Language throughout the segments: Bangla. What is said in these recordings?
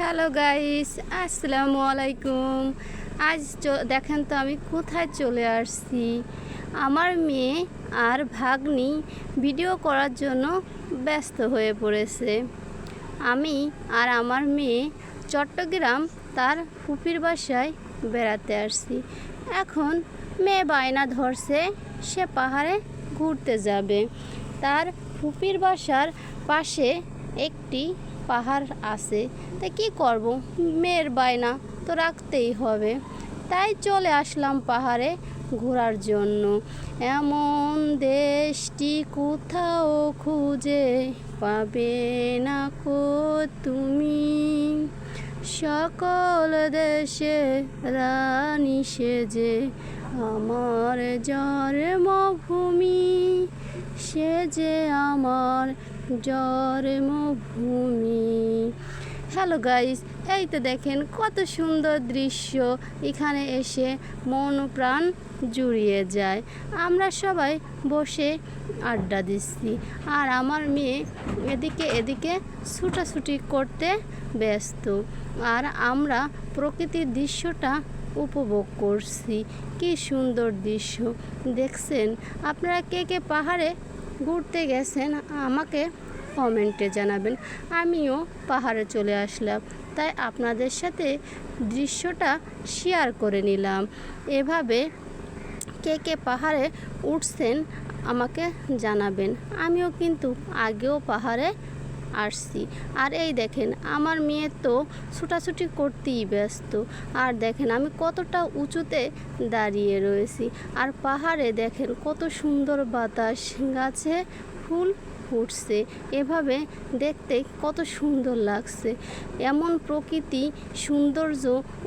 হ্যালো গাইস, আসসালামু আলাইকুম। আজ দেখেন তো আমি কোথায় চলে আসছি। আমার মেয়ে আর ভাগ্নি ভিডিও করার জন্য ব্যস্ত হয়ে পড়েছে। আমি আর আমার মেয়ে চট্টগ্রাম তার ফুপির বাসায় বেড়াতে আসছি। এখন মেয়ে বায়না ধরছে সে পাহাড়ে ঘুরতে যাবে। তার ফুপির বাসার পাশে একটি পাহাড় আছে, তাই কী করব, মেয়ের বায়না তো রাখতেই হবে। তাই চলে আসলাম পাহাড়ে ঘোরার জন্য। এমন দেশটি কোথাও খুঁজে পাবে না কো তুমি, সকল দেশে রানী সেজে আমার জন্মভূমি, সে যে আমার জন্মভূমি। হ্যালো গাইস, এই তো দেখেন কত সুন্দর দৃশ্য। এখানে এসে মন প্রাণ জুড়িয়ে যায়। আমরা সবাই বসে আড্ডা দিচ্ছি আর আমার মেয়ে এদিকে এদিকে ছুটাছুটি করতে ব্যস্ত। আর আমরা প্রকৃতির দৃশ্যটা উপভোগ করছি। কি সুন্দর দৃশ্য দেখছেন। আপনারা কে কে পাহাড়ে ঘুরতে গেছেন আমাকে কমেন্টে জানাবেন। আমিও পাহাড়ে চলে আসলাম, তাই আপনাদের সাথে দৃশ্যটা শেয়ার করে নিলাম। এভাবে কে কে পাহাড়ে উঠছেন আমাকে জানাবেন। আমিও কিন্তু আগেও পাহাড়ে আসছি। আর এই দেখেন আমার মেয়ে তো ছুটাছুটি করতেই ব্যস্ত। আর দেখেন আমি কতটা উঁচুতে দাঁড়িয়ে রয়েছি। আর পাহাড়ে দেখেন কত সুন্দর বাতাস, গাছে ফুল ফুটছে। এভাবে দেখতে কত সুন্দর লাগছে। এমন প্রকৃতি সৌন্দর্য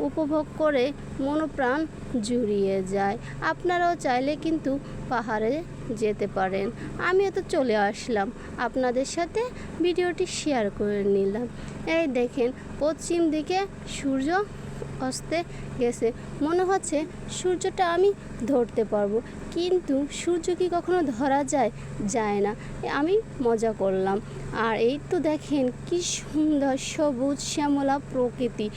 উপভোগ করে মনপ্রাণ জুড়িয়ে যায়। আপনারাও চাইলে কিন্তু পাহাড়ে যেতে পারেন। আমিও তো চলে আসলাম, আপনাদের সাথে ভিডিওটি শেয়ার করে নিলাম। এই দেখেন পশ্চিম দিকে সূর্য অস্তে গেছে। মনে হচ্ছে সূর্যটা আমি ধরতে পারবো, কিন্তু সূর্য কি কখনো ধরা যায়? যায় না। আমি মজা করলাম। আর এই তো দেখেন কি সুন্দর সবুজ শ্যামলা প্রকৃতি,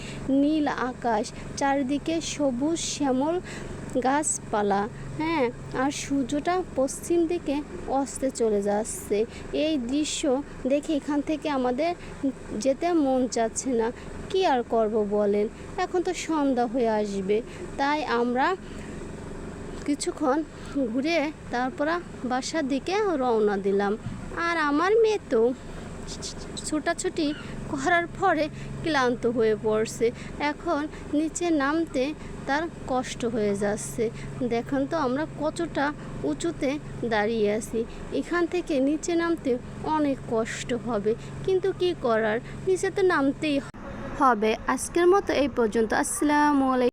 নীল আকাশ, চারিদিকে সবুজ শ্যামল গাছপালা। হ্যাঁ, আর সূর্যটা পশ্চিম দিকে অস্তে চলে যাচ্ছে। এই দৃশ্য দেখে এখান থেকে আমাদের যেতে মন চাচ্ছে না। কি আর করব বলেন, এখন তো সন্ধ্যা হয়ে আসবে। তাই আমরা কিছুক্ষণ ঘুরে তারপর বাসার দিকে রওনা দিলাম। আর আমার মেয়ে তো ছোটাছুটি করার পরে ক্লান্ত হয়ে পড়ছে। এখন নিচে নামতে তার কষ্ট হয়ে যাচ্ছে। দেখুন তো আমরা কতটা উঁচুতে দাঁড়িয়ে আছি। এখান থেকে নিচে নামতে অনেক কষ্ট হবে, কিন্তু কি করার, নিচে তো নামতেই হবে। আজকের মতো এই পর্যন্ত। আসসালামু আলাইকুম।